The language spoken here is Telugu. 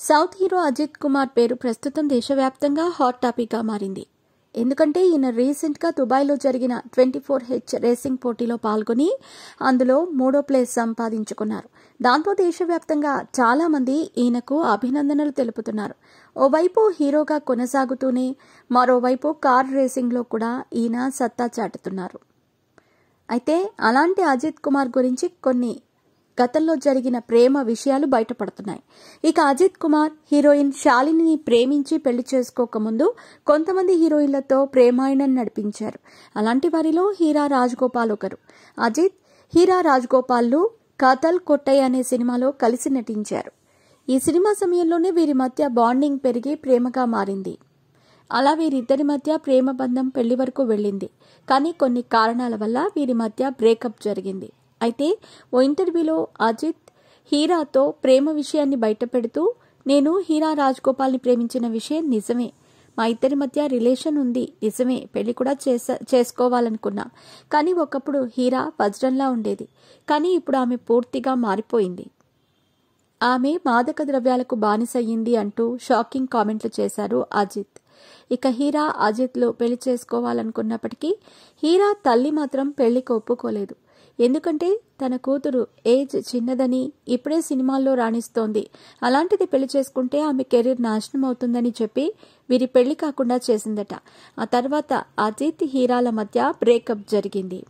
సౌత్ హీరో అజిత్ కుమార్ పేరు ప్రస్తుతం దేశవ్యాప్తంగా హాట్ టాపిక్గా మారింది. ఎందుకంటే ఈయన రీసెంట్గా దుబాయ్లో జరిగిన 24H రేసింగ్ పోటీలో పాల్గొని అందులో 3వ ప్లేస్ సంపాదించుకున్నారు. దాంతో దేశవ్యాప్తంగా చాలా మంది ఈయనకు అభినందనలు తెలుపుతున్నారు. ఓవైపు హీరోగా కొనసాగుతూనే మరోవైపు కార్ రేసింగ్లో కూడా ఈయన సత్తా చాటుతున్నారు. అయితే అలాంటి అజిత్ కుమార్ గురించి కొన్ని గతంలో జరిగిన ప్రేమ విషయాలు బయటపడుతున్నాయి. ఇక అజిత్ కుమార్ హీరోయిన్ శాలినిని ప్రేమించి పెళ్లి చేసుకోకముందు కొంతమంది హీరోయిన్లతో ప్రేమాయణం నడిపించారు. అలాంటి వారిలో హీరా రాజగోపాల్ ఒకరు. అజిత్, హీరా రాజగోపాల్లు కాతల్ కొట్టయ్య అనే సినిమాలో కలిసి నటించారు. ఈ సినిమా సమయంలోనే వీరి మధ్య బాండింగ్ పెరిగి ప్రేమగా మారింది. అలా వీరిద్దరి మధ్య ప్రేమ బంధం పెళ్లి వరకు వెళ్ళింది. కానీ కొన్ని కారణాల వల్ల వీరి మధ్య బ్రేకప్ జరిగింది. అయితే ఓ ఇంటర్వ్యూలో అజిత్ హీరాతో ప్రేమ విషయాన్ని బయటపెడుతూ, నేను హీరా రాజగోపాల్ని ప్రేమించిన విషయం నిజమే, మా ఇద్దరి మధ్య రిలేషన్ ఉంది నిజమే, పెళ్లి కూడా చేసుకోవాలనుకున్నాం. కానీ ఒకప్పుడు హీరా వజ్రంలా ఉండేది, కానీ ఇప్పుడు ఆమె పూర్తిగా మారిపోయింది, ఆమె మాదక ద్రవ్యాలకు బానిసయ్యింది అంటూ షాకింగ్ కామెంట్లు చేశారు అజిత్. ఇక హీరా అజిత్లు పెళ్లి చేసుకోవాలనుకున్నప్పటికీ హీరా తల్లి మాత్రం పెళ్లికి ఒప్పుకోలేదు. ఎందుకంటే తన కూతురు ఏజ్ చిన్నదని, ఇప్పుడే సినిమాల్లో రాణిస్తోంది, అలాంటిది పెళ్లి చేసుకుంటే ఆమె కెరీర్ నాశనం అవుతుందని చెప్పి వీరి పెళ్లి కాకుండా చేసిందట. ఆ తర్వాత అజిత్ హీరాల మధ్య బ్రేకప్ జరిగింది.